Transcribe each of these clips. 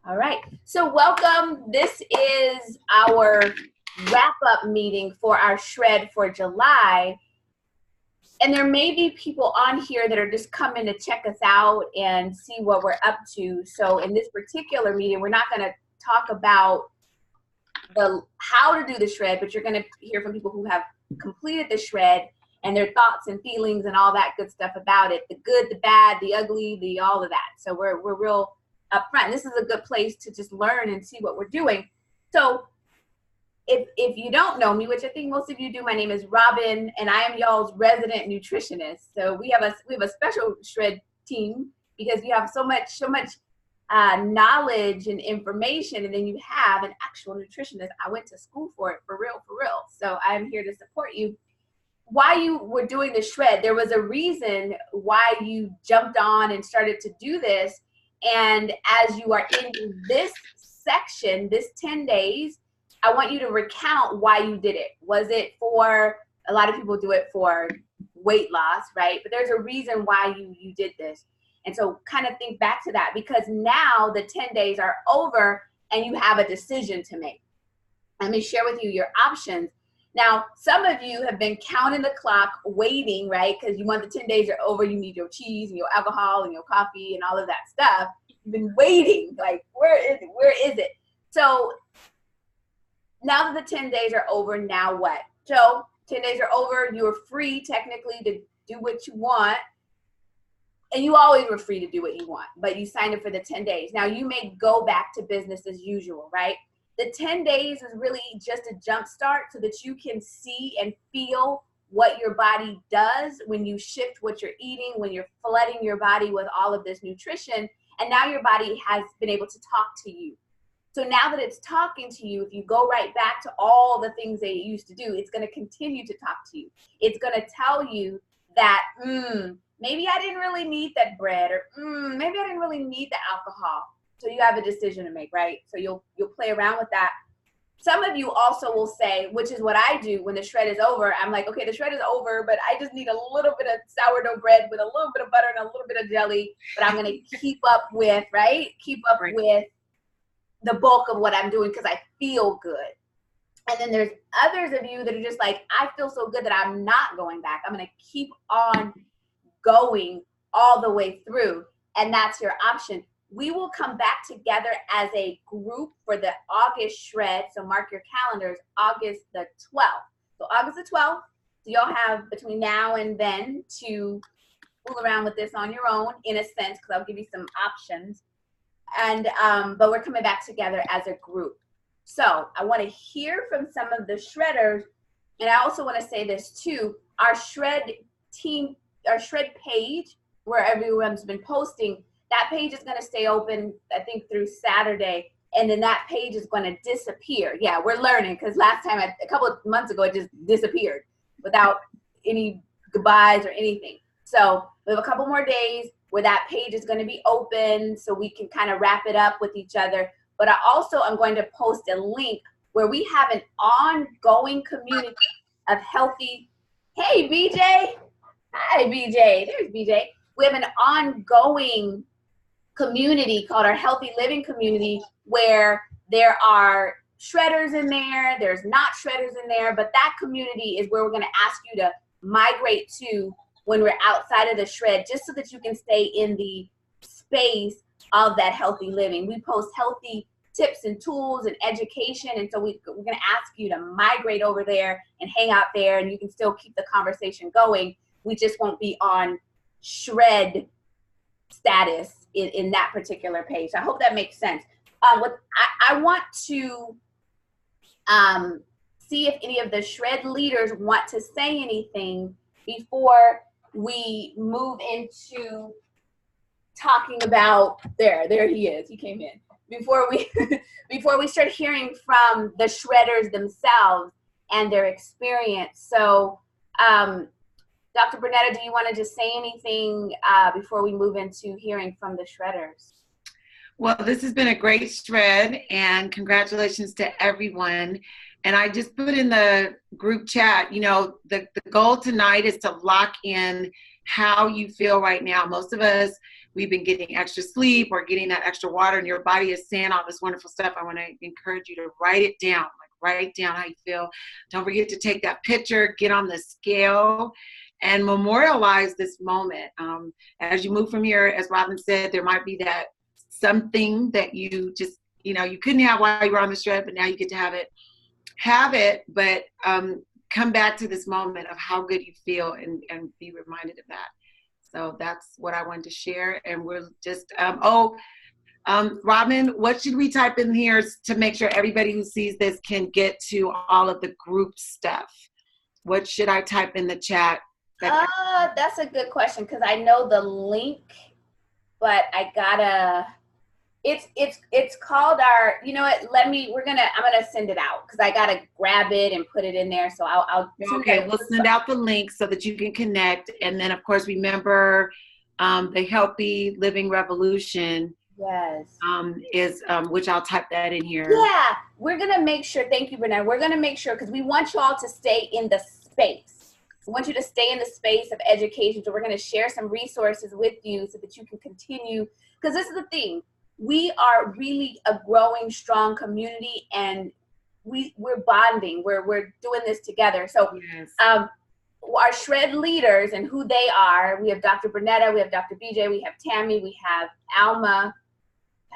All right. So welcome. This is our wrap-up meeting for our shred for July. And there may be people on here that are just coming to check us out and see what we're up to. So in this particular meeting, we're not going to talk about how to do the shred, but you're going to hear from people who have completed the shred and their thoughts and feelings and all that good stuff about it, the good, the bad, the ugly, the all of that. So we're real upfront. This is a good place to just learn and see what we're doing. So if you don't know me, which I think most of you do, my name is Robin, and I am y'all's resident nutritionist. So we have a special shred team because you have so much knowledge and information, and then you have an actual nutritionist. I went to school for it, for real. So I'm here to support you. Why you were doing the shred, there was a reason why you jumped on and started to do this. And as you are in this section, this 10 days, I want you to recount why you did it. Was it for, a lot of people do it for weight loss, right? But there's a reason why you did this. And so kind of think back to that, because now the 10 days are over and you have a decision to make. Let me share with you your options. Now, some of you have been counting the clock, waiting, right? Because you want the 10 days are over, you need your cheese and your alcohol and your coffee and all of that stuff. You've been waiting, like, where is it? Where is it? So now that the 10 days are over, now what? So 10 days are over, you are free technically to do what you want. And you always were free to do what you want, but you signed up for the 10 days. Now you may go back to business as usual, right? The 10 days is really just a jump start so that you can see and feel what your body does when you shift what you're eating, when you're flooding your body with all of this nutrition. And now your body has been able to talk to you. So now that it's talking to you, if you go right back to all the things that it used to do, it's going to continue to talk to you. It's going to tell you that, maybe I didn't really need that bread, or maybe I didn't really need the alcohol. So you have a decision to make, right? So you'll play around with that. Some of you also will say, which is what I do when the shred is over. I'm like, okay, the shred is over, but I just need a little bit of sourdough bread with a little bit of butter and a little bit of jelly. But I'm going to keep up with, right? Keep up with the bulk of what I'm doing because I feel good. And then there's others of you that are just like, I feel so good that I'm not going back. I'm going to keep on going all the way through. And that's your option. We will come back together as a group for the August shred. So mark your calendars, August the 12th. So August the 12th, so y'all have between now and then to fool around with this on your own, in a sense, because I'll give you some options. And but we're coming back together as a group. So I want to hear from some of the shredders. And I also want to say this too, our shred team, our shred page where everyone's been posting, that page is going to stay open, I think, through Saturday. And then that page is going to disappear. Yeah, we're learning, because last time, a couple of months ago, it just disappeared without any goodbyes or anything. So we have a couple more days where that page is going to be open so we can kind of wrap it up with each other. But I also am going to post a link where we have an ongoing community of healthy, hey, BJ. Hi, BJ. There's BJ. We have an ongoing community called our Healthy Living Community, where there are shredders in there, there's not shredders in there, but that community is where we're going to ask you to migrate to when we're outside of the shred, just so that you can stay in the space of that healthy living. We post healthy tips and tools and education, and so we're going to ask you to migrate over there and hang out there, and you can still keep the conversation going. We just won't be on shred status in that particular page. I hope that makes sense. I want to see if any of the shred leaders want to say anything before we move into talking about, there he is, he came in. Before we start hearing from the shredders themselves and their experience. So Dr. Bernetta, do you want to just say anything before we move into hearing from the shredders? Well, this has been a great shred, and congratulations to everyone. And I just put in the group chat, you know, the goal tonight is to lock in how you feel right now. Most of us, we've been getting extra sleep or getting that extra water, and your body is saying all this wonderful stuff. I want to encourage you to write it down. Like, write down how you feel. Don't forget to take that picture, get on the scale, and memorialize this moment. As you move from here, as Robin said, there might be that something that you just, you couldn't have while you were on the shred, but now you get to have it, but come back to this moment of how good you feel and be reminded of that. So that's what I wanted to share. And we're just, Robin, what should we type in here to make sure everybody who sees this can get to all of the group stuff? What should I type in the chat? That's a good question, because I know the link, but I gotta, it's called our, you know what, I'm gonna send it out, because I gotta grab it and put it in there. So I'll okay, we'll send out the link so that you can connect. And then of course, remember the Healthy Living Revolution. Yes. Which I'll type that in here. Yeah, we're gonna make sure, thank you, Bernard. We're gonna make sure, because we want you all to stay in the space. We want you to stay in the space of education. So we're gonna share some resources with you so that you can continue, because this is the thing. We are really a growing, strong community, and we're bonding. We're doing this together. So yes. Our shred leaders and who they are, we have Dr. Bernetta, we have Dr. BJ, we have Tammy, we have Alma,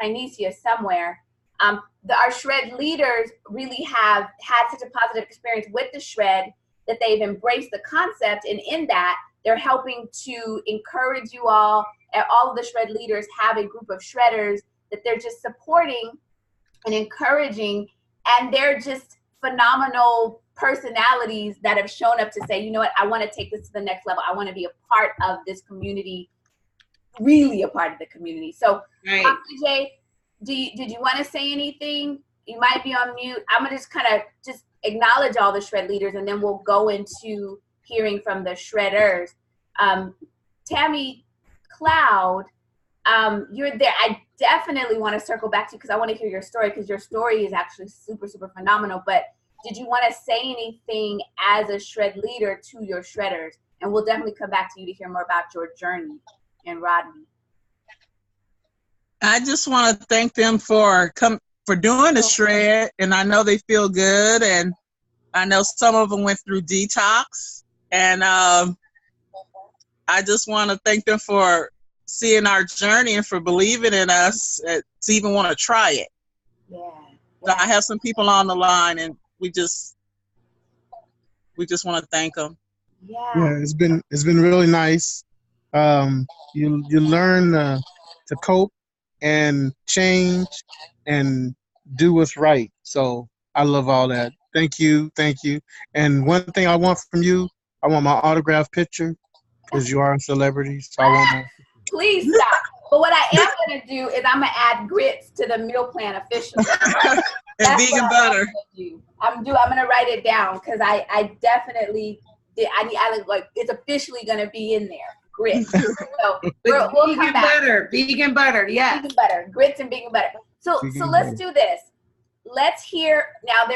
Tynesia somewhere. Our shred leaders really have had such a positive experience with the shred that they've embraced the concept, and in that, they're helping to encourage you all. And all of the shred leaders have a group of shredders that they're just supporting and encouraging, and they're just phenomenal personalities that have shown up to say, you know what, I want to take this to the next level. I want to be a part of this community, really a part of the community. So, right. BJ, did you want to say anything? You might be on mute. I'm gonna just kind of just acknowledge all the shred leaders, and then we'll go into hearing from the shredders. Tammy Cloud, you're there. I definitely want to circle back to you, because I want to hear your story, because your story is actually super, super phenomenal. But did you want to say anything as a shred leader to your shredders? And we'll definitely come back to you to hear more about your journey and Rodney. I just want to thank them for doing the shred, and I know they feel good, and I know some of them went through detox, and I just want to thank them for seeing our journey and for believing in us to even want to try it. Yeah. So I have some people on the line, and we just want to thank them. Yeah, it's been really nice. You learn to cope and change and do what's right. So I love all that. Thank you. And one thing I want from you, I want my autograph picture, because you are a celebrity. So I want my. Please stop. But what I am going to do is I'm going to add grits to the meal plan officially. And vegan butter. I'm going to write it down, because I definitely did. I like it's officially going to be in there. Grits. So we'll come back. Vegan butter, yeah. Vegan butter, grits and vegan butter. So let's do this. Let's hear now.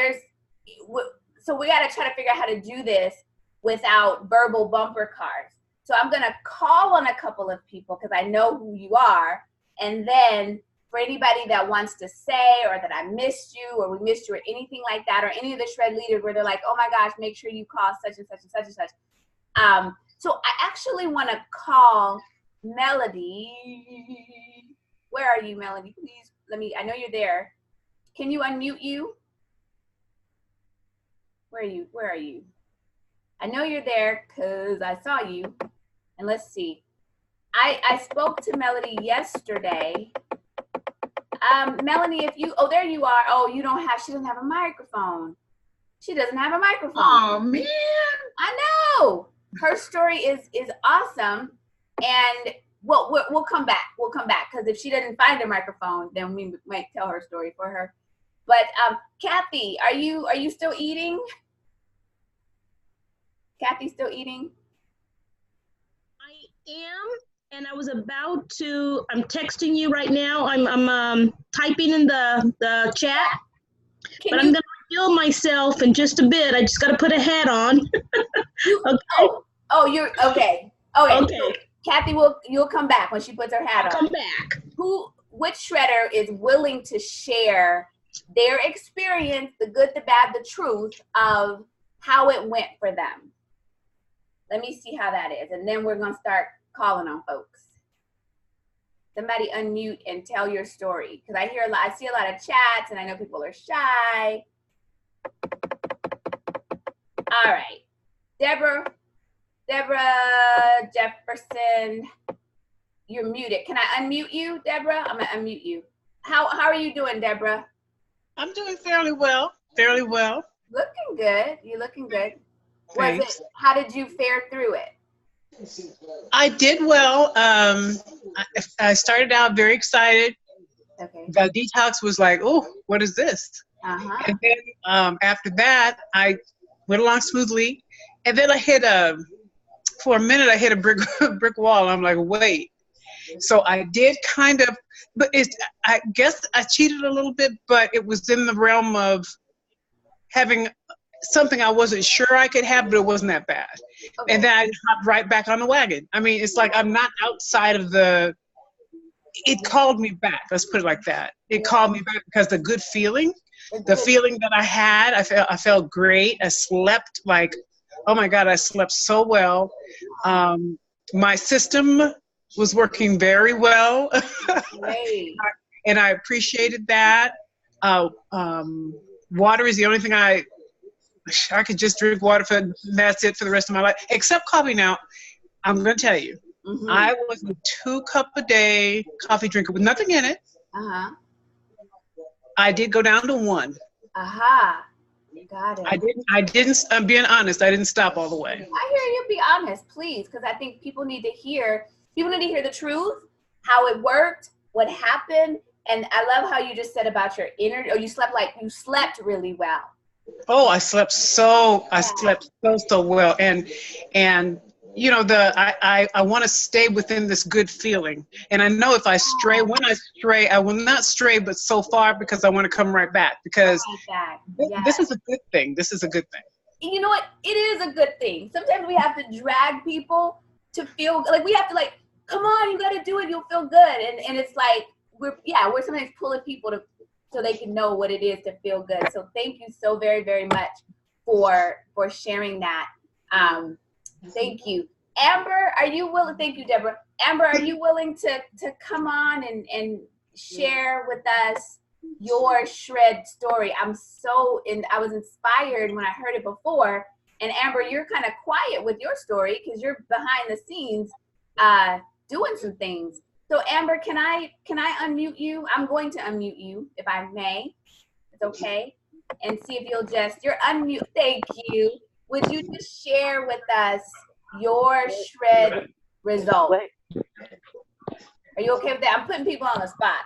So we got to try to figure out how to do this without verbal bumper cards. So I'm going to call on a couple of people, because I know who you are. And then for anybody that wants to say, or that I missed you, or we missed you, or anything like that, or any of the shred leaders where they're like, oh my gosh, make sure you call such and such and such and such. So I actually want to call Melody. Where are you, Melody? Please, I know you're there. Can you unmute you? Where are you? I know you're there, because I saw you. And let's see. I spoke to Melody yesterday. Melanie, there you are. Oh, she doesn't have a microphone. She doesn't have a microphone. Oh, man. I know. Her story is awesome. And we'll come back. We'll come back, because if she doesn't find a microphone, then we might tell her story for her. But Kathy, are you still eating? Kathy still eating? I am, and I was about to. I'm texting you right now. I'm typing in the chat, but I'm gonna reveal myself in just a bit. I just got to put a hat on. Okay. You're okay. Okay. Okay. So Kathy you'll come back when she puts her hat I'll on. come back. Which shredder is willing to share their experience, the good, the bad, the truth of how it went for them? Let me see how that is. And then we're going to start calling on folks. Somebody unmute and tell your story. Because I see a lot of chats and I know people are shy. All right. Deborah Jefferson, you're muted. Can I unmute you, Deborah? I'm going to unmute you. How are you doing, Deborah? I'm doing fairly well. Looking good. You're looking good. Thanks. How did you fare through it? I did well. I started out very excited. Okay. The detox was like, oh, what is this? Uh-huh. And then after that, I went along smoothly. And then for a minute, I hit a brick wall. I'm like, wait. So I did kind of, but I guess I cheated a little bit, but it was in the realm of having something I wasn't sure I could have, but it wasn't that bad. Okay. And then I hopped right back on the wagon. I mean, it's like I'm not outside of it called me back. Let's put it like that. It called me back because the good feeling, the feeling that I had, I felt great. I slept like, oh my God, I slept so well. My system was working very well. Great. And I appreciated that. Water is the only thing I could just drink water that's it for the rest of my life, except coffee. Now, I'm going to tell you, I was a 2-cup-a-day coffee drinker with nothing in it. I did go down to 1. Got it. I didn't, I'm being honest, I didn't stop all the way. I hear you. Be honest, please, because I think people need to hear the truth, how it worked, what happened. And I love how you just said about your energy, or you slept really well. Oh, I slept so well. And you know, I want to stay within this good feeling. And I know if I stray, I will not stray, but so far, because I want to come right back, because this is a good thing. This is a good thing. You know what? It is a good thing. Sometimes we have to drag people to feel like we have to come on, you got to do it. You'll feel good. And it's like, we're sometimes pulling people so they can know what it is to feel good. So thank you so very, very much for sharing that. Thank you. Amber, are you willing? Thank you, Deborah. Amber, are you willing to come on and share with us your shred story? I was inspired when I heard it before. And Amber, you're kind of quiet with your story because you're behind the scenes doing some things. So Amber, can I unmute you? I'm going to unmute you if I may. It's okay. And see if you're unmute. Thank you. Would you just share with us your shred result? Are you okay with that? I'm putting people on the spot.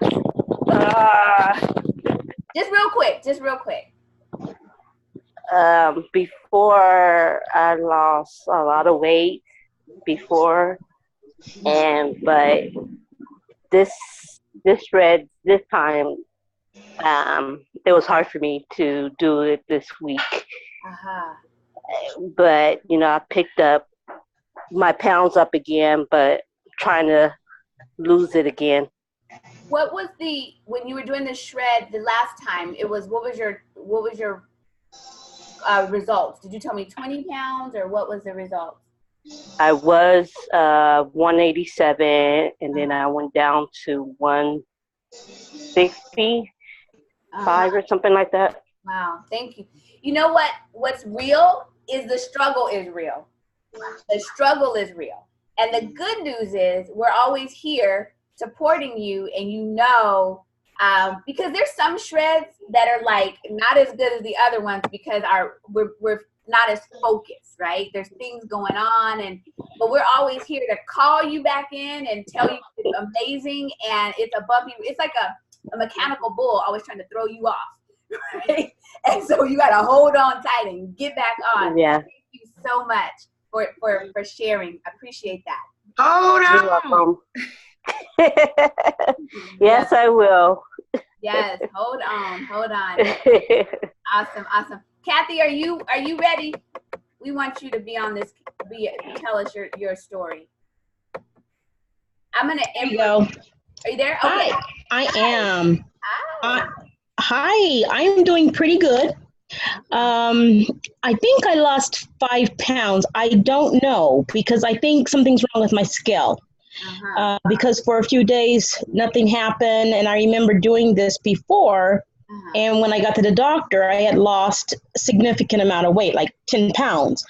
Just real quick. Before I lost a lot of weight but this shred this time, it was hard for me to do it this week. But I picked up my pounds up again, but trying to lose it again. What was when you were doing the shred the last time? What was your results? Did you tell me 20 pounds, or what was the result? I was 187, and then I went down to 165 or something like that. Wow, thank you. You know what? What's real is the struggle is real. The struggle is real. And the good news is we're always here supporting you, and because there's some shreds that are not as good as the other ones because we're not as focused, right? There's things going on, but we're always here to call you back in and tell you it's amazing, and it's it's like a mechanical bull always trying to throw you off, right? And so you got to hold on tight and get back on. Yeah. Thank you so much for sharing. I appreciate that. Hold on. You're welcome. Yes, I will. Yes, hold on. Awesome. Kathy, are you ready? We want you to be on this. Tell us your story. I'm gonna. There you go. Are you there? Okay. Hi, I am. Hi. Hi, I am doing pretty good. I think I lost 5 pounds. I don't know because I think something's wrong with my scale. Because for a few days nothing happened, and I remember doing this before. And when I got to the doctor, I had lost a significant amount of weight, like 10 pounds.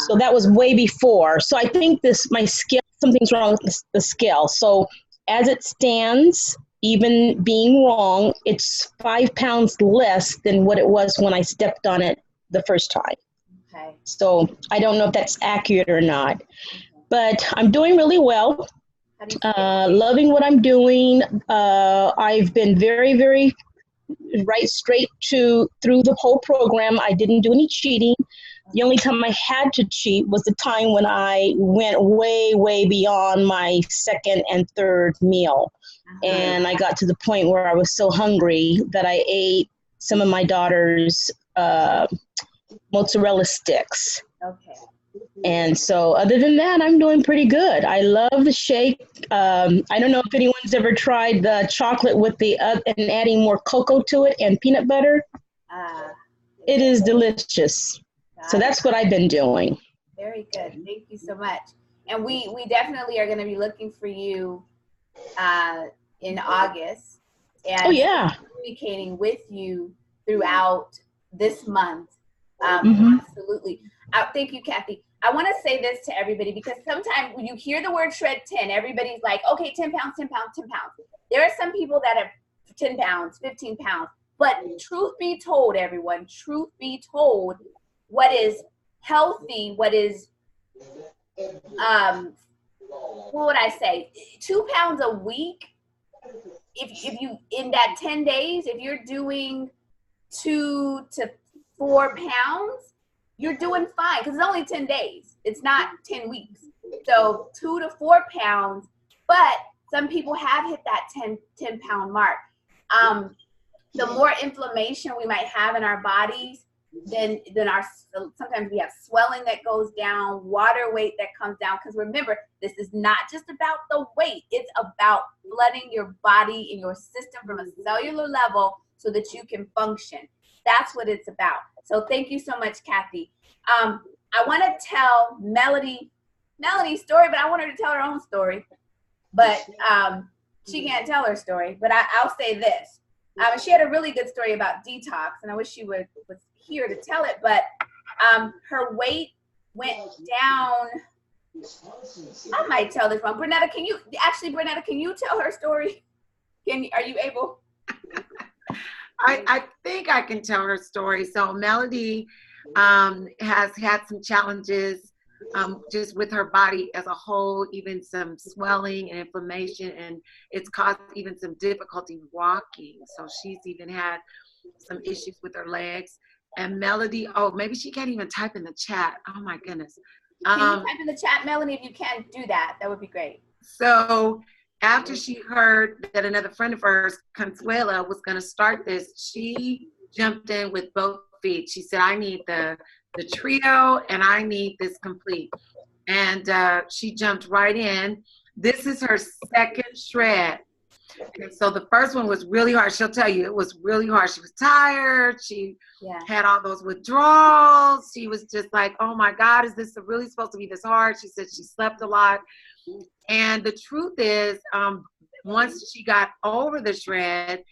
So that was way before. So I think my scale, something's wrong with the scale. So as it stands, even being wrong, it's 5 pounds less than what it was when I stepped on it the first time. Okay. So I don't know if that's accurate or not, but I'm doing really well. Loving what I'm doing. I've been very, very right straight through the whole program. I didn't do any cheating. The only time I had to cheat was the time when I went way, way beyond my second and third meal. And I got to the point where I was so hungry that I ate some of my daughter's mozzarella sticks. Okay. And so other than that, I'm doing pretty good. I love the shake. I don't know if anyone's ever tried the chocolate with and adding more cocoa to it and peanut butter. It is delicious. So that's what I've been doing. Very good. Thank you so much. And we definitely are going to be looking for you in August. And communicating with you throughout this month. Absolutely. Thank you, Kathy. I want to say this to everybody because sometimes when you hear the word shred 10, everybody's like, okay, 10 pounds, 10 pounds, 10 pounds. There are some people that have 10 pounds, 15 pounds. But truth be told, everyone, truth be told, what is healthy, what is, what would I say, 2 pounds a week, if you, in that 10 days, if you're doing 2 to 4 pounds, you're doing fine because it's only 10 days. It's not 10 weeks. So 2 to 4 pounds, but some people have hit that 10 pound mark. The more inflammation we might have in our bodies, then sometimes we have swelling that goes down, water weight that comes down. Because remember, this is not just about the weight. It's about flooding your body and your system from a cellular level so that you can function. That's what it's about. So thank you so much, Kathy. I want to tell Melody's story, but I want her to tell her own story. But she can't tell her story. But I'll say this. She had a really good story about detox, and I wish she was here to tell it. But her weight went down. I might tell this wrong. Bernetta, can you tell her story? Are you able? I think I can tell her story. So Melody has had some challenges just with her body as a whole, even some swelling and inflammation, and it's caused even some difficulty walking. So she's even had some issues with her legs. And Melody, maybe she can't even type in the chat. Oh my goodness. Can you type in the chat, Melody? If you can do that, that would be great. So after she heard that another friend of hers, Consuela, was going to start this, she jumped in with both feet. She said, I need the trio and I need this complete. And she jumped right in. This is her second shred. And so the first one was really hard. She'll tell you it was really hard. She was tired. She had all those withdrawals. She was just like, oh my God, is this really supposed to be this hard? She said she slept a lot. And the truth is, once she got over the shred,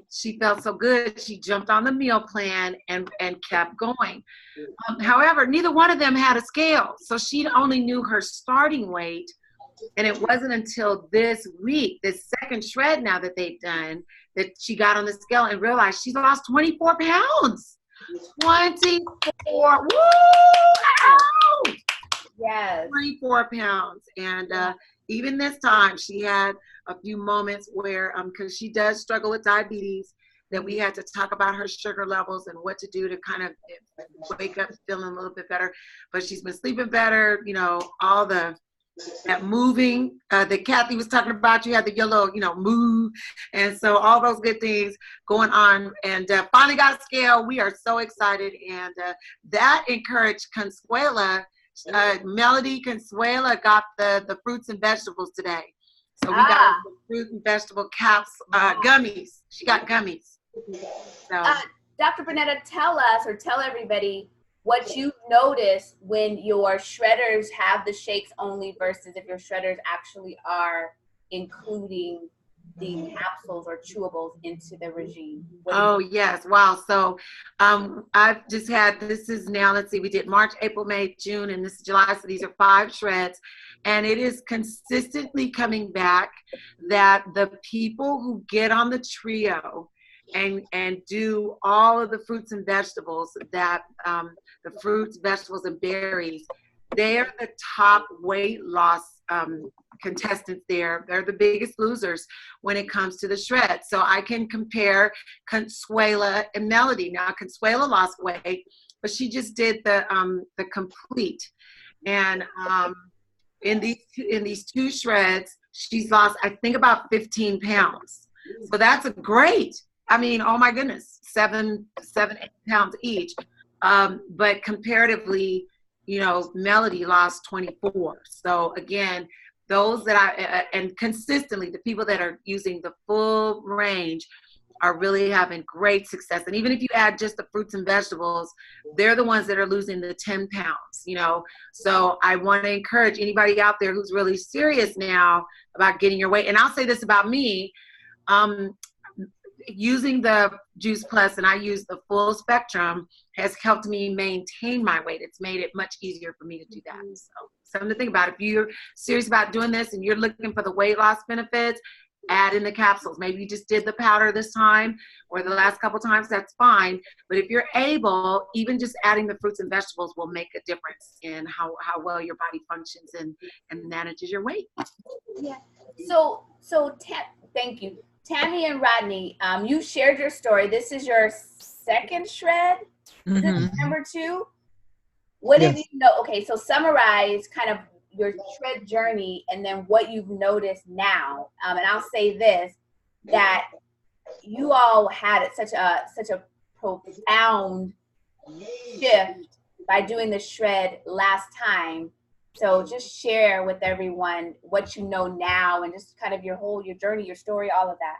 she felt so good, she jumped on the meal plan and kept going. However, neither one of them had a scale. So she only knew her starting weight. And it wasn't until this week, this second shred now that they've done, that she got on the scale and realized she's lost 24 pounds. 24. Woo! Ow! Yes. 24 pounds. And even this time, she had a few moments where, because she does struggle with diabetes, that we had to talk about her sugar levels and what to do to kind of wake up feeling a little bit better. But she's been sleeping better, all that moving that Kathy was talking about. You had the yellow, move. And so all those good things going on. And finally got a scale. We are so excited. And that encouraged Consuela. Melody Consuela got the fruits and vegetables today. So we got her some fruit and vegetable gummies. She got gummies. So. Dr. Bernetta, tell everybody what you notice when your shredders have the shakes only versus if your shredders actually are including the capsules or chewables into the regime. Oh, yes. Wow. So I've just had, this is now, let's see, we did March, April, May, June, and this is July. So these are 5 shreds. And it is consistently coming back that the people who get on the trio and do all of the fruits and vegetables that the fruits, vegetables, and berries, they're the top weight loss contestants there. They're the biggest losers when it comes to the shred. So I can compare Consuela and Melody. Now Consuela lost weight, but she just did the complete. And in these 2 shreds, she's lost, I think, about 15 pounds. So that's great. I mean, oh my goodness, 7, 8 pounds each. But comparatively, you know, Melody lost 24. So again, those that and consistently, the people that are using the full range are really having great success. And even if you add just the fruits and vegetables, they're the ones that are losing the 10 pounds, you know. So I want to encourage anybody out there who's really serious now about getting your weight. And I'll say this about me, using the Juice Plus, and I use the full spectrum, has helped me maintain my weight. It's made it much easier for me to do that. So something to think about. If you're serious about doing this and you're looking for the weight loss benefits, add in the capsules. Maybe you just did the powder this time or the last couple times, that's fine. But if you're able, even just adding the fruits and vegetables will make a difference in how well your body functions and manages your weight. Yeah. So thank you. Tammy and Rodney, you shared your story. This is your 2nd shred. Is this number 2? What did you know? Okay, so summarize kind of your shred journey and then what you've noticed now. And I'll say this, that you all had such a profound shift by doing the shred last time. So just share with everyone what you know now and just kind of your journey, your story, all of that.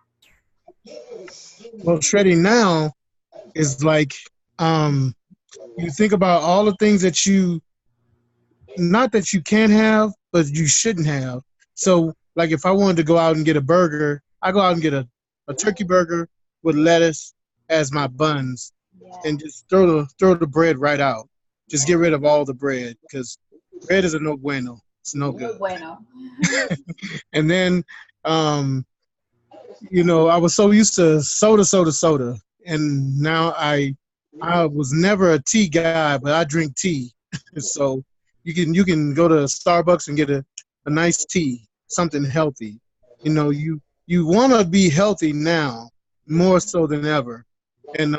Well, shredding now is like, you think about all the things that not that you can have, but you shouldn't have. So like if I wanted to go out and get a burger, I go out and get a turkey burger with lettuce as my buns and just throw the bread right out. Just get rid of all the bread because bread is a no bueno. It's no good. No bueno. And then, you know, I was so used to soda. And now I was never a tea guy, but I drink tea. So you can go to Starbucks and get a nice tea, something healthy. You know, you want to be healthy now more so than ever. And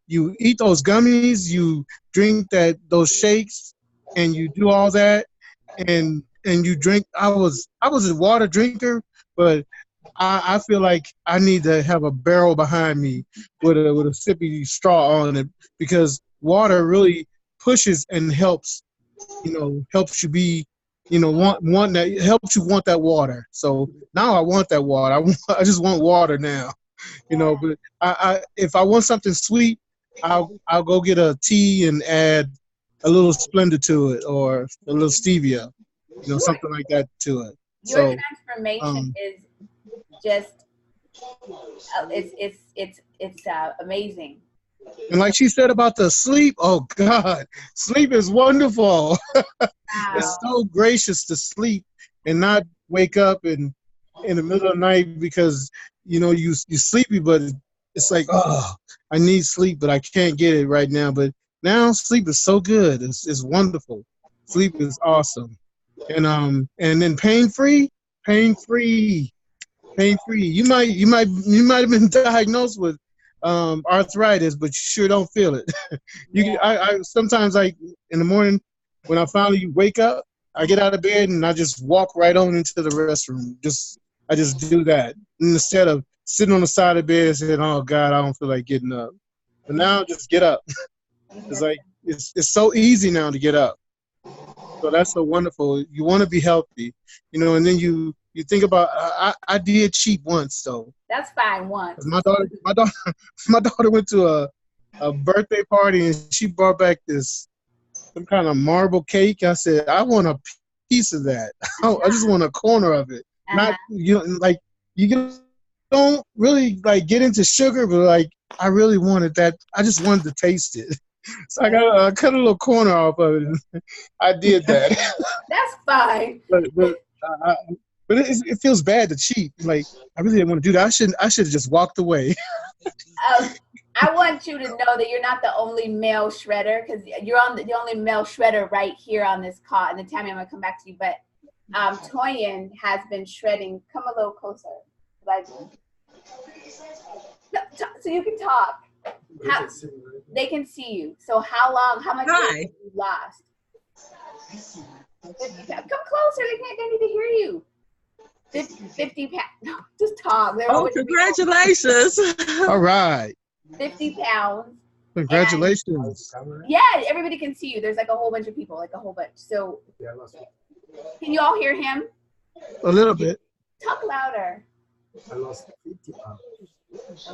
you eat those gummies, you drink those shakes, and you do all that, and you drink. I was a water drinker, but I feel like I need to have a barrel behind me with a sippy straw on it because water really pushes and helps. You know, helps you be, you know, want that, helps you want that water. So now I want that water. I just want water now, you know. But I if I want something sweet, I'll go get a tea and add a little Splenda to it or a little stevia, you know, something like that to it. Your transformation is just it's amazing. And like she said about the sleep, oh God, sleep is wonderful. Wow. It's so gracious to sleep and not wake up in the middle of the night because, you know, you're sleepy, but it's like, oh, I need sleep, but I can't get it right now. But now sleep is so good. It's wonderful. Sleep is awesome. And then pain-free. You might have been diagnosed with arthritis, but you sure don't feel it. I sometimes, like in the morning when I finally wake up, I get out of bed and I just walk right on into the restroom. I just do that instead of sitting on the side of the bed and saying, "Oh God, I don't feel like getting up." But now just get up. It's like it's so easy now to get up. So that's so wonderful. You want to be healthy, you know, and then you you think about. I did cheat once though. That's fine once. My daughter went to a birthday party and she brought back some kind of marble cake. I said, I want a piece of that. I just want a corner of it. Not like you don't really like get into sugar, but like I really wanted that. I just wanted to taste it. So I cut a little corner off of it. I did that. That's fine. But it feels bad to cheat. Like I really didn't want to do that. I should have just walked away. I want you to know that you're not the only male shredder, because you're the only male shredder right here on this call. And then Tammy, I'm gonna come back to you. But Toyin has been shredding. Come a little closer, like so you can talk. They can see you. So how much weight have you lost? Come closer. They need to hear you. 50 pounds. No, just talk. Oh, congratulations. All right. 50 pounds. Congratulations. Yeah, everybody can see you. There's like a whole bunch of people, like a whole bunch. So can you all hear him? A little bit. Talk louder. I lost 50 pounds.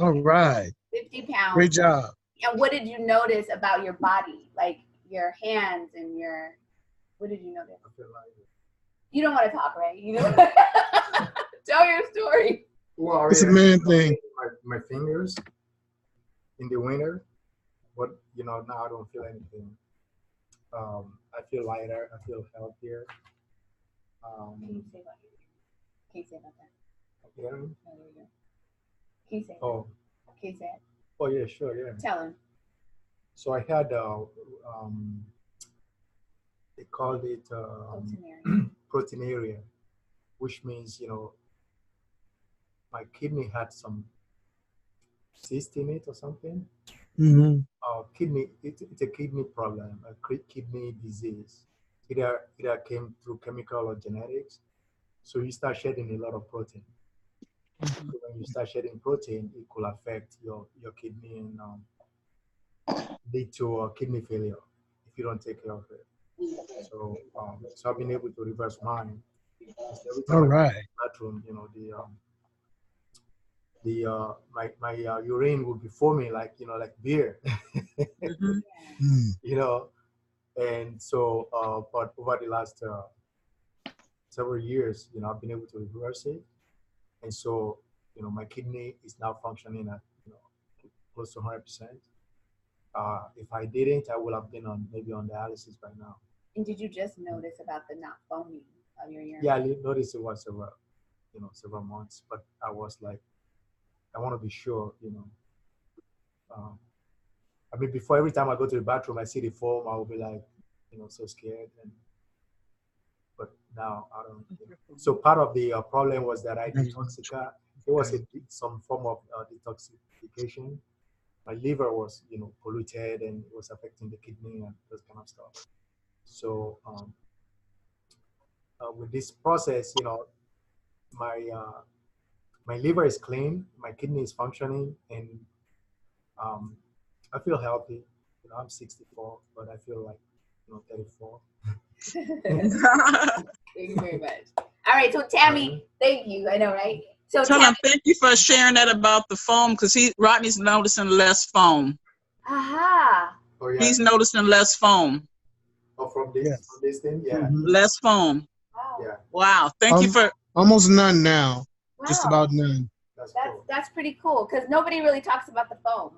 All right. 50 pounds. Great job. And what did you notice about your body? Like your hands and what did you notice? I feel like You don't want to talk, right? You know. Tell your story. well, It's a man thing. My fingers in the winter, but now I don't feel anything. I feel lighter. I feel healthier. Can you say about that? Can you say about that? Yeah. Oh, there you go. Can you say that? Oh. Can you say it? Oh yeah, sure, yeah. Tell him. So I had they called it proteinuria, which means my kidney had some cyst in it or something. Mm-hmm. It's a kidney problem, a kidney disease. Either came through chemical or genetics. So you start shedding a lot of protein. So when you start shedding protein, it could affect your kidney and lead to kidney failure if you don't take care of it. So I've been able to reverse mine. All right. Bathroom, my urine would be foaming like beer. And so but over the last several years, I've been able to reverse it, and so my kidney is now functioning at close to 100%. If I didn't, I would have been maybe on dialysis by now. And did you just notice about the not foaming of your urine? Yeah, I noticed it was several months, but I was like, I want to be sure, I mean, before every time I go to the bathroom, I see the foam, I will be like, so scared. But now I don't. So part of the problem was that I detoxified. It was some form of detoxification. My liver was, polluted, and it was affecting the kidney and those kind of stuff. So with this process, my liver is clean, my kidney is functioning, and I feel healthy. I'm 64, but I feel like 34. Thank you very much. All right, so Tammy, thank you. I know, right? So Tell him thank you for sharing that about the foam, because Rodney's noticing less foam. Aha. Oh, yeah. He's noticing less foam. Oh, from this thing, yeah. Mm-hmm. Less foam. Wow. Yeah. Wow. Thank you for. Almost none now. Wow. Just about none. That's pretty cool, because nobody really talks about the foam.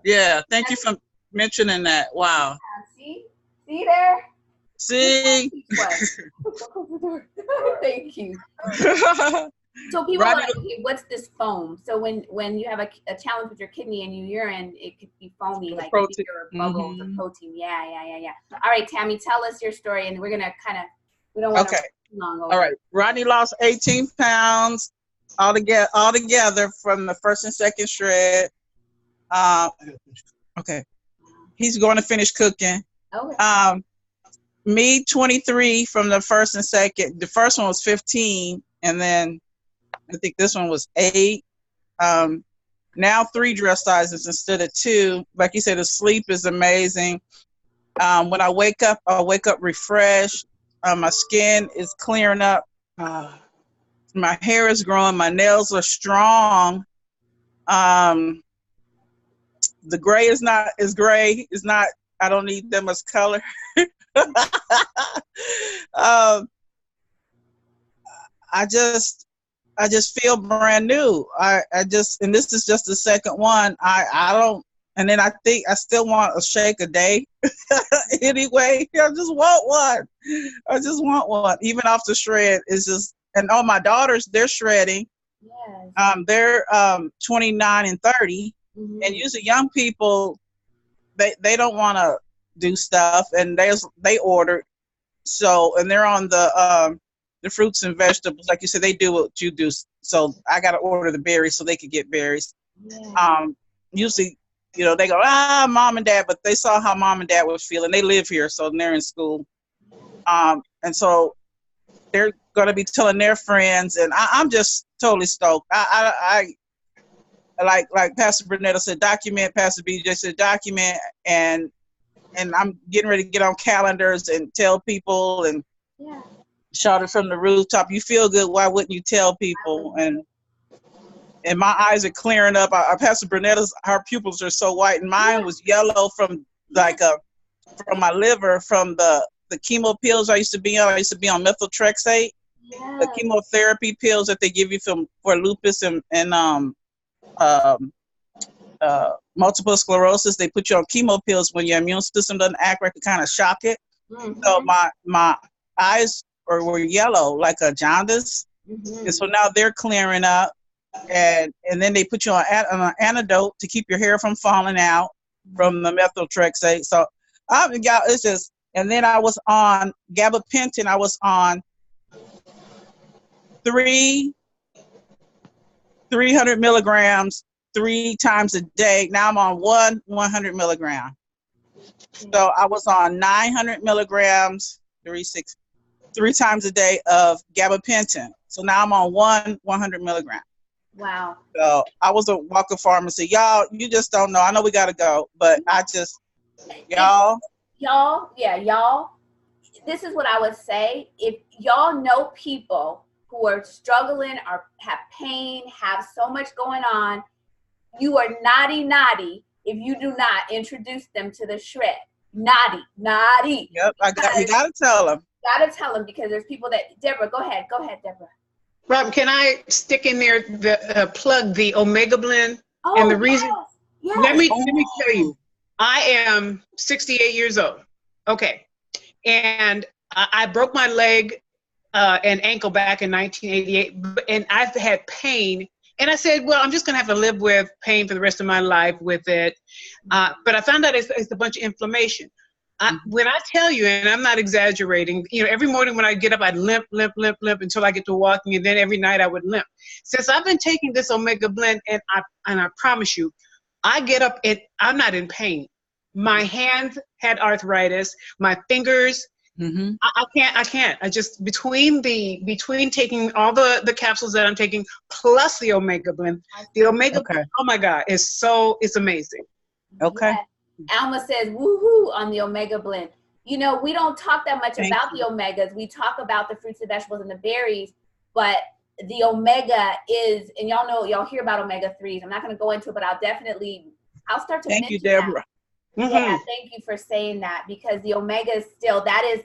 Yeah. Thank you for mentioning that. Wow. See there. See. Thank you. So people are like, okay, what's this foam? So when you have a challenge with your kidney and your urine, it could be foamy, like protein. your bubbles of protein. Yeah. All right, Tammy, tell us your story, and we're gonna we don't want to too long over. All right. Rodney lost 18 pounds altogether from the first and second shred. Okay. He's going to finish cooking. Okay. Me, 23 from the first and second. The first one was 15, and then I think this one was 8. Now 3 dress sizes instead of 2. Like you said, the sleep is amazing. When I wake up refreshed. My skin is clearing up. My hair is growing. My nails are strong. The gray is not is gray. It's not. I don't need that much color. um, I just feel brand new. I just, and this is just the second one. I don't, and then I think I still want a shake a day. Anyway, I just want one. I just want one. Even off the shred is just, and all my daughters, they're shredding. Yes. They're 29 and 30, and usually young people, they don't want to do stuff, and they order. So, and they're on the fruits and vegetables, like you said, they do what you do. So I got to order the berries so they could get berries. Yeah. Usually, you know, they go, mom and dad, but they saw how mom and dad was feeling. They live here, so they're in school. And so they're going to be telling their friends, and I'm just totally stoked. I like Pastor Bernetta said, document. Pastor BJ said, document, and I'm getting ready to get on calendars and tell people and shout it from the rooftop. You feel good, why wouldn't you tell people? And my eyes are clearing up. Pastor Bernetta's, her pupils are so white, and mine was yellow from from my liver, from the chemo pills I used to be on. I used to be on methotrexate, the chemotherapy pills that they give you for lupus and multiple sclerosis. They put you on chemo pills when your immune system doesn't act right, to kind of shock it. So my eyes were yellow, like a jaundice. And so now they're clearing up, and then they put you on an antidote to keep your hair from falling out from the methotrexate. So it's just, and then I was on gabapentin. I was on 300 milligrams 3 times a day. Now I'm on 100 milligram. So I was on 900 milligrams, 3 times a day of gabapentin. So now I'm on 100 milligram. Wow. So I was a Walker Pharmacy. Y'all, you just don't know. I know we got to go, but y'all, this is what I would say. If y'all know people who are struggling or have pain, have so much going on, you are naughty if you do not introduce them to the shred. Naughty. Yep, you got to tell them. Gotta tell them, because there's people that, Deborah, go ahead, Deborah. Rob, can I stick in there plug the Omega Blend? And the reason, let me tell you, I am 68 years old. Okay. And I broke my leg and ankle back in 1988, and I've had pain. And I said, well, I'm just going to have to live with pain for the rest of my life with it. But I found out it's a bunch of inflammation. When I tell you, and I'm not exaggerating, you know, every morning when I get up, I'd limp until I get to walking, and then every night I would limp. Since I've been taking this Omega Blend, and I promise you, I get up and I'm not in pain. My hands had arthritis, my fingers, I can't. I just, between taking all the capsules that I'm taking, plus the Omega Blend, Blend, oh my God, it's amazing. Okay. Yeah. Alma says, woohoo, on the Omega Blend. You know, we don't talk that much about the Omegas. We talk about the fruits and vegetables and the berries, but the Omega is, and y'all hear about Omega-3s. I'm not going to go into it, but I'll start to mention Thank you, Deborah. Yeah, thank you for saying that, because the Omega is still, that is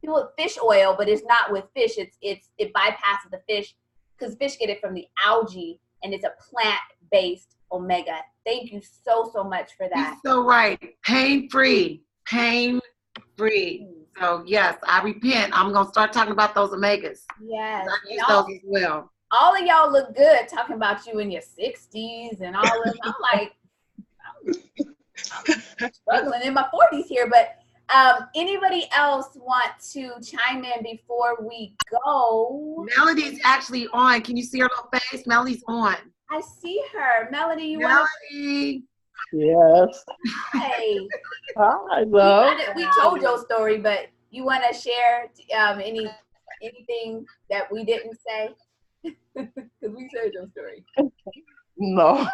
people with fish oil, but it's not with fish. It bypasses the fish, because fish get it from the algae, and it's a plant-based Omega. Thank you so much for that. You're so right. Pain-free. So yes, I repent. I'm gonna start talking about those Omegas. Yes. I use those as well. All of y'all look good talking about you in your 60s and all this. I'm like, I'm struggling in my 40s here, but anybody else want to chime in before we go? Melody's actually on. Can you see her little face? Melody's on. I see her. Melody, you Melody. Yes. Hey. Hi, love. We told your story, but you want to share anything that we didn't say? Because we said your story. No,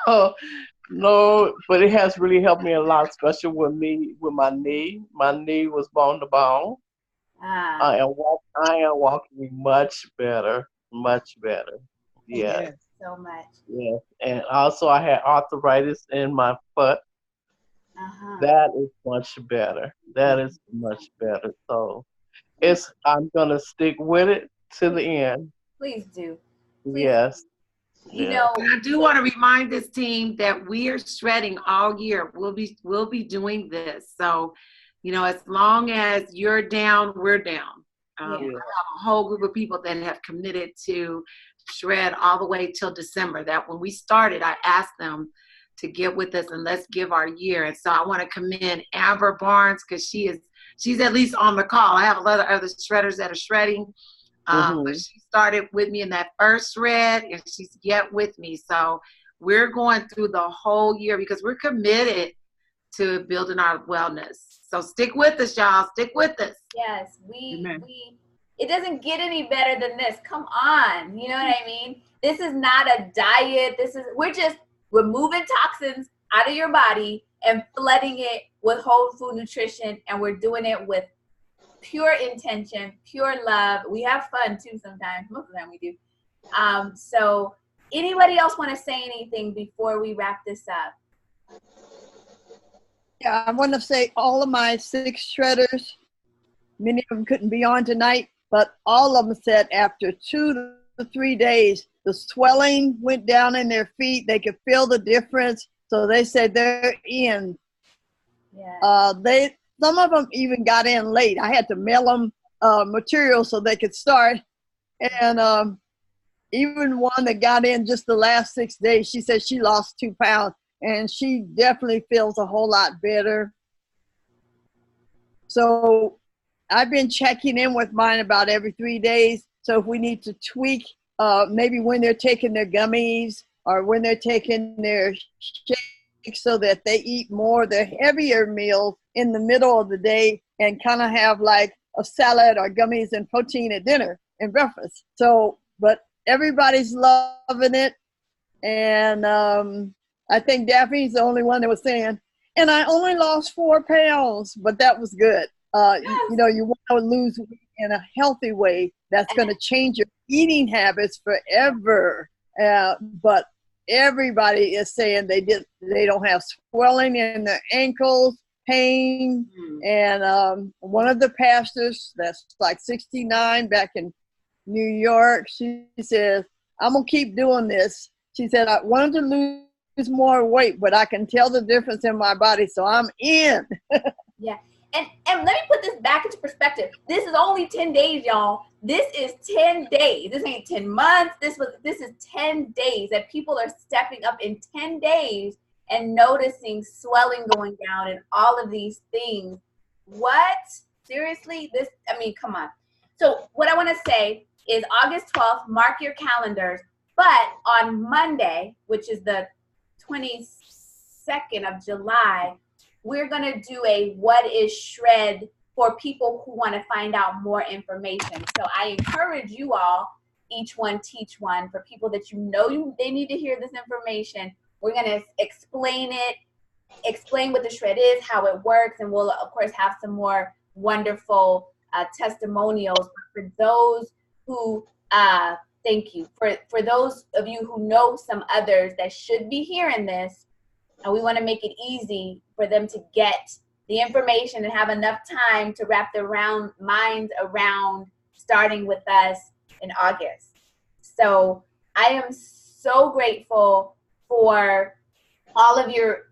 but it has really helped me a lot, especially with my knee. My knee was bone to bone. I am walking much better. much better. Yes. Yes. So much. Yes. And also I had arthritis in my foot. Uh-huh. That is much better. That is much better. So I'm gonna stick with it to the end. Please do. Please. Yes. You know, and I do want to remind this team that we are shredding all year. We'll be doing this. So, you know, as long as you're down, we're down. I have a whole group of people that have committed to shred all the way till December. That when we started, I asked them to get with us and let's give our year. And so I want to commend Amber Barnes because she's at least on the call. I have a lot of other shredders that are shredding. But she started with me in that first shred, and she's yet with me. So we're going through the whole year because we're committed to building our wellness. So stick with us, y'all. Stick with us. Yes, it doesn't get any better than this. Come on. You know what I mean? This is not a diet. We're just removing toxins out of your body and flooding it with whole food nutrition. And we're doing it with pure intention, pure love. We have fun too sometimes. Most of the time we do. So anybody else want to say anything before we wrap this up? Yeah, I want to say all of my 6 shredders, many of them couldn't be on tonight, but all of them said after 2 to 3 days, the swelling went down in their feet. They could feel the difference. So they said they're in. Yeah. Some of them even got in late. I had to mail them material so they could start. And even one that got in just the last 6 days, she said she lost 2 pounds. And she definitely feels a whole lot better. So I've been checking in with mine about every 3 days. So if we need to tweak, maybe when they're taking their gummies or when they're taking their shakes so that they eat more of the heavier meals in the middle of the day and kind of have like a salad or gummies and protein at dinner and breakfast. So, but everybody's loving it. And I think Daphne's the only one that was saying, and I only lost 4 pounds, but that was good. You know, you want to lose weight in a healthy way. That's going to change your eating habits forever. But everybody is saying they don't have swelling in their ankles, pain. And one of the pastors that's like 69 back in New York, she says, I'm going to keep doing this. She said, I wanted to lose more weight, but I can tell the difference in my body, so I'm in. Yeah. And let me put this back into perspective. This is only 10 days, y'all. This is 10 days. This ain't 10 months. This is 10 days that people are stepping up in 10 days and noticing swelling going down and all of these things. What? Seriously? Come on. So what I want to say is August 12th, mark your calendars. But on Monday, which is the 22nd of July, we're going to do a What is Shred for people who want to find out more information. So I encourage you all, each one teach one, for people that they need to hear this information. We're going to explain what the shred is, how it works, and we'll, of course, have some more wonderful testimonials. For those who, thank you. For those of you who know some others that should be hearing this, and we want to make it easy for them to get the information and have enough time to wrap their minds around starting with us in August. So I am so grateful for all of your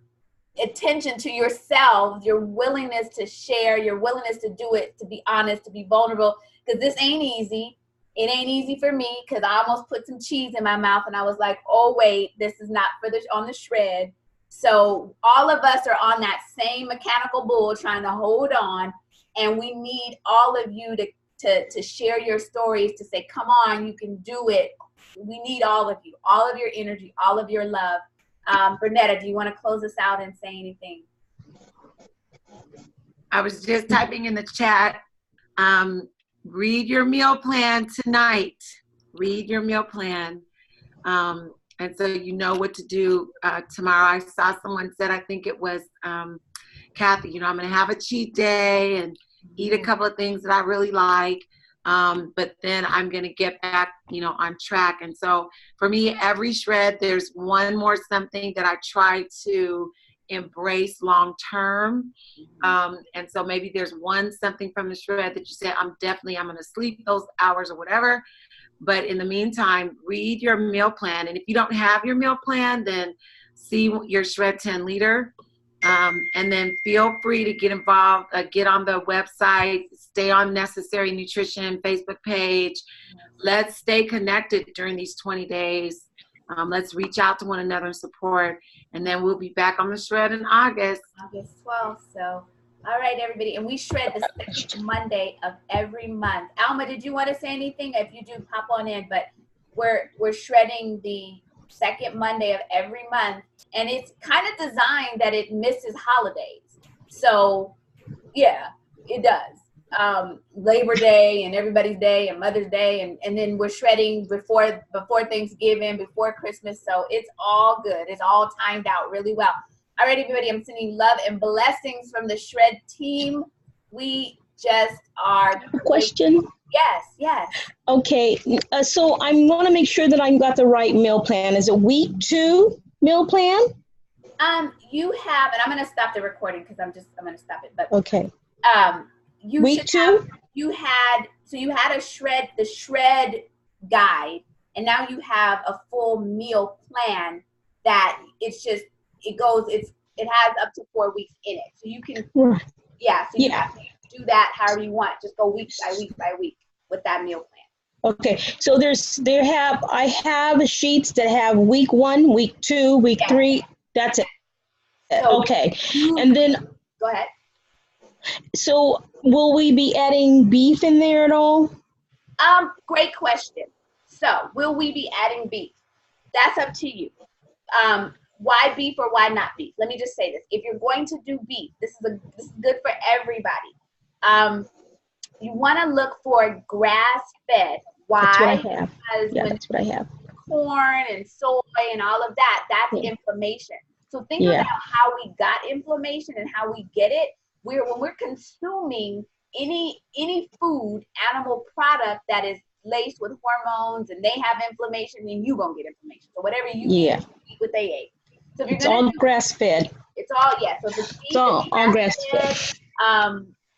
attention to yourselves, your willingness to share, your willingness to do it, to be honest, to be vulnerable, because this ain't easy. It ain't easy for me because I almost put some cheese in my mouth and I was like, oh, wait, this is not on the shred. So all of us are on that same mechanical bull trying to hold on, and we need all of you to share your stories, to say, come on, you can do it. We need all of you, all of your energy, all of your love. Bernetta, do you want to close us out and say anything? I was just typing in the chat. Read your meal plan tonight. Read your meal plan. And so you know what to do tomorrow. I saw someone said, I think it was Kathy, I'm going to have a cheat day and eat a couple of things that I really like. but then I'm going to get back, on track. And so for me, every shred, there's one more something that I try to embrace long term. And so maybe there's one something from the shred that you say, I'm going to sleep those hours or whatever. But in the meantime, read your meal plan. And if you don't have your meal plan, then see your Shred 10 leader. And then feel free to get involved, get on the website, stay on Necessary Nutrition Facebook page. Let's stay connected during these 20 days. Let's reach out to one another and support. And then we'll be back on the shred in August. August 12th. So, all right, everybody. And we shred the second Monday of every month. Alma, did you want to say anything? If you do, pop on in. But we're shredding the second Monday of every month. And it's kind of designed that it misses holidays. So, yeah, it does. Labor Day and everybody's day and Mother's Day. And then we're shredding before Thanksgiving, before Christmas. So it's all good. It's all timed out really well. All right, everybody, I'm sending love and blessings from the Shred team. We just are. Question? Yes. Okay, so I'm going to make sure that I've got the right meal plan. Is it week 2 meal plan? You have, and I'm going to stop the recording because I'm going to stop it. But okay. Week 2? You had the shred guide, and now you have a full meal plan that it has up to 4 weeks in it. So you can, you have to do that however you want. Just go week by week by week with that meal plan. Okay, so I have sheets that have week 1, week 2, week 3. That's it. So okay, and then go ahead. So will we be adding beef in there at all? Great question. So will we be adding beef? That's up to you. Why beef or why not beef? Let me just say this. If you're going to do beef, this is good for everybody. You want to look for grass-fed. Why? That's what I have. Because that's what I have. Corn and soy and all of that's inflammation. So think about how we got inflammation and how we get it. When we're consuming any food, animal product that is laced with hormones and they have inflammation, then you're going to get inflammation. So whatever you eat what they ate. So if you're it's all grass-fed. It's all, so if it's all grass-fed.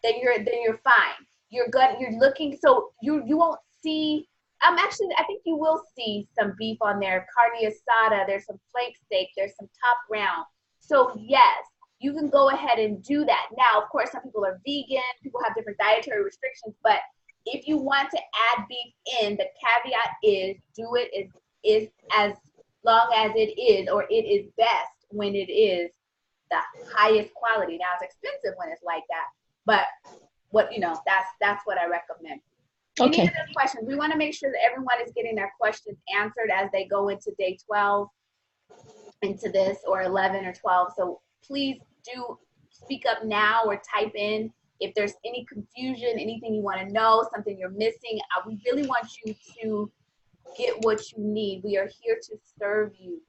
Then you're fine. You're good. You're looking, so you won't see, actually, I think you will see some beef on there, carne asada, there's some flank steak, there's some top round. So yes, you can go ahead and do that. Now, of course, some people are vegan, people have different dietary restrictions, but if you want to add beef in, the caveat is do it is as long as it is, or it is best when it is the highest quality. Now, it's expensive when it's like that, but that's what I recommend. Okay. Any other questions? We want to make sure that everyone is getting their questions answered as they go into day 12, into this, or 11 or 12. So please do speak up now or type in if there's any confusion, anything you want to know, something you're missing. We really want you to get what you need. We are here to serve you.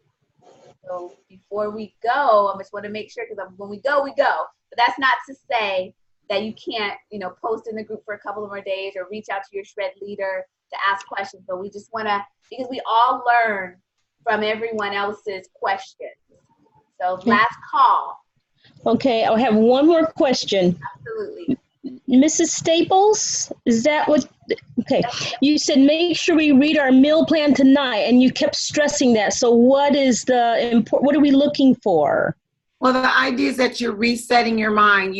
So before we go, I just want to make sure, because when we go, we go. But that's not to say that you can't, post in the group for a couple of more days or reach out to your shred leader to ask questions. But we just want to, because we all learn from everyone else's questions. So last call. Okay, I have one more question. Absolutely. Mrs. Staples, is that what? Okay, you said make sure we read our meal plan tonight, and you kept stressing that. So what is what are we looking for? Well, the idea is that you're resetting your mind.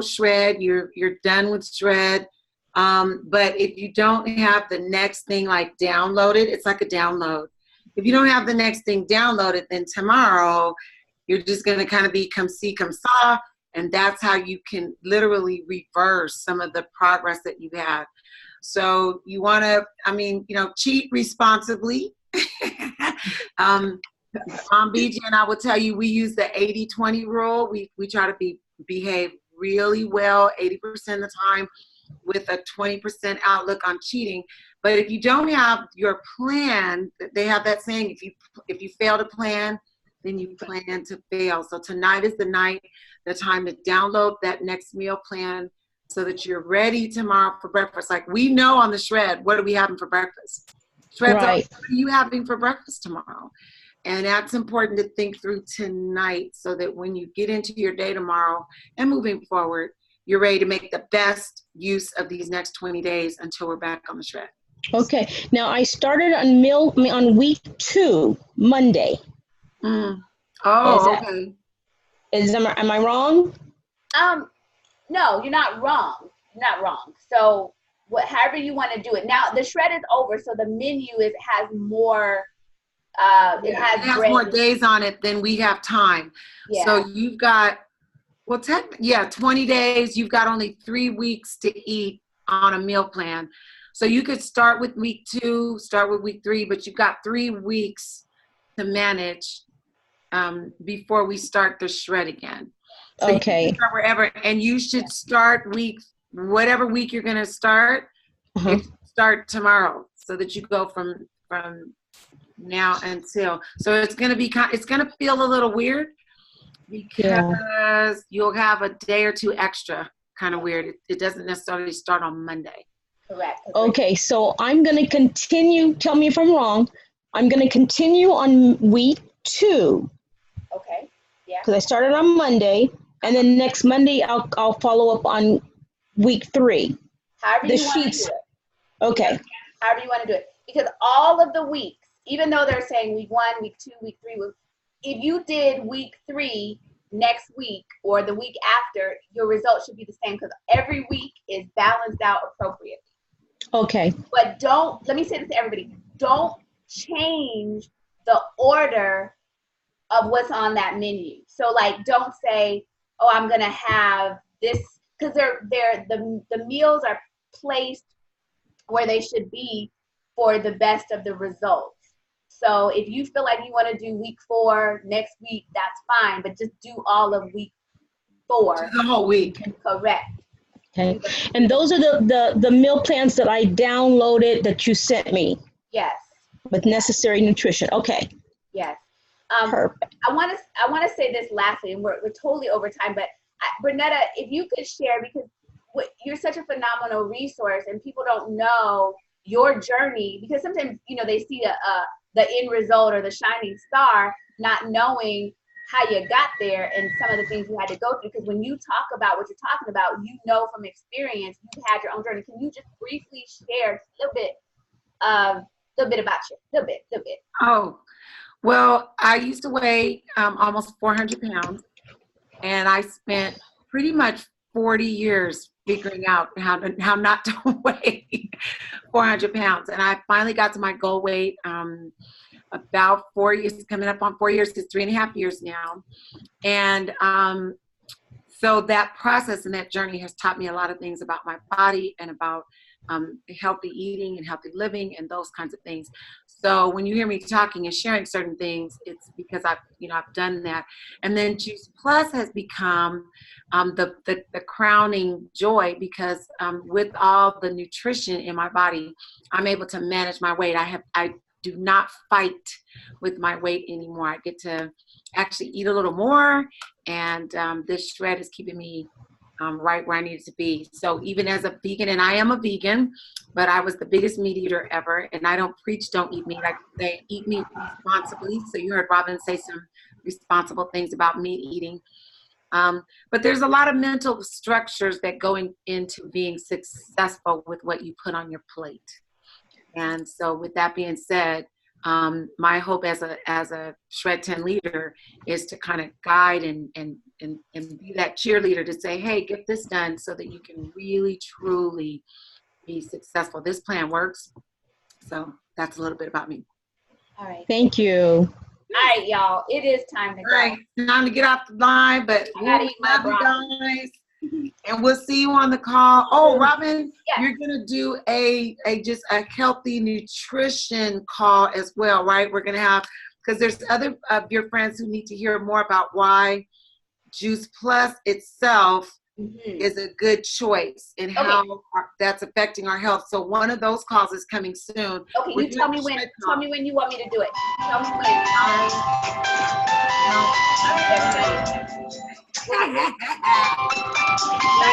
Shred, you're done with shred. But if you don't have the next thing like downloaded, it's like a download. If you don't have the next thing downloaded, then tomorrow you're just going to kind of be come see, come saw. And that's how you can literally reverse some of the progress that you have. So you want to, cheat responsibly. BJ and I will tell you, we use the 80-20 rule. We try to behave really well 80% of the time with a 20% outlook on cheating. But if you don't have your plan, they have that saying, if you fail to plan, then you plan to fail. So tonight is the time to download that next meal plan so that you're ready tomorrow for breakfast. Like we know on the shred, what are we having for breakfast? Shred's Right. what are you having for breakfast tomorrow? And that's important to think through tonight so that when you get into your day tomorrow and moving forward, you're ready to make the best use of these next 20 days until we're back on the shred. Okay. Now I started on week 2, Monday. Mm. Oh, okay. Am I wrong? No, you're not wrong. You're not wrong. So however you want to do it. Now the shred is over, so the menu has more. It has more days on it than we have time. Yeah. So you've got 20 days. You've got only 3 weeks to eat on a meal plan. So you could start with week 2, start with week 3, but you've got 3 weeks to manage before we start the shred again. So okay. You can start wherever, and you should start whatever week you're going to start. Start tomorrow, so that you go from now until. So it's going to feel a little weird because you'll have a day or 2 extra. Kind of weird. It doesn't necessarily start on Monday. Correct. Okay, so I'm going to continue. Tell me if I'm wrong. I'm going to continue on week 2. Okay. Yeah. Because I started on Monday, and then next Monday I'll follow up on week 3. However you want to do it. Okay. However you want to do it, because all of the weeks, even though they're saying week 1, week 2, week 3, if you did week 3 next week or the week after, your results should be the same because every week is balanced out appropriately. Okay. But let me say this to everybody, don't change the order of what's on that menu. So like, don't say, oh, I'm going to have this, because the meals are placed where they should be for the best of the results. So if you feel like you want to do week 4 next week, that's fine, but just do all of week 4. The whole week. Correct. Okay. And those are the meal plans that I downloaded that you sent me. Yes. With necessary nutrition. Okay. Yes. Perfect. I want to say this lastly, and we're totally over time, but Bernetta, if you could share, because you're such a phenomenal resource and people don't know your journey, because sometimes, they see the end result or the shining star, not knowing how you got there and some of the things you had to go through. Because when you talk about what you're talking about, from experience, you had your own journey. Can you just briefly share a little bit about you? Little bit. Oh, well, I used to weigh almost 400 pounds, and I spent pretty much 40 years figuring out how not to weigh 400 pounds. And I finally got to my goal weight about 4 years, coming up on 4 years, it's 3.5 years now. And so that process and that journey has taught me a lot of things about my body and about healthy eating and healthy living and those kinds of things. So when you hear me talking and sharing certain things, it's because I've done that. And then Juice Plus has become the crowning joy, because with all the nutrition in my body, I'm able to manage my weight. I do not fight with my weight anymore. I get to actually eat a little more, and this shred is keeping me right where I needed to be. So even as a vegan, and I am a vegan, but I was the biggest meat eater ever, and I don't preach don't eat meat. I say eat meat responsibly. So you heard Robin say some responsible things about meat eating. But there's a lot of mental structures that go into being successful with what you put on your plate. And so with that being said, my hope as a Shred 10 leader is to kind of guide and be that cheerleader to say, hey, get this done so that you can really, truly be successful. This plan works. So that's a little bit about me. All right. Thank you. All right, y'all. It is time to go. All right. Time to get off the line, but I gotta eat my love you guys. And we'll see you on the call. Oh, Robin, you're gonna do a healthy nutrition call as well, right? We're gonna have, because there's other of your friends who need to hear more about why Juice Plus itself is a good choice and how that's affecting our health. So one of those calls is coming soon. Okay, you tell me when. Tell me when you want me to do it. Tell me when. All right, everybody.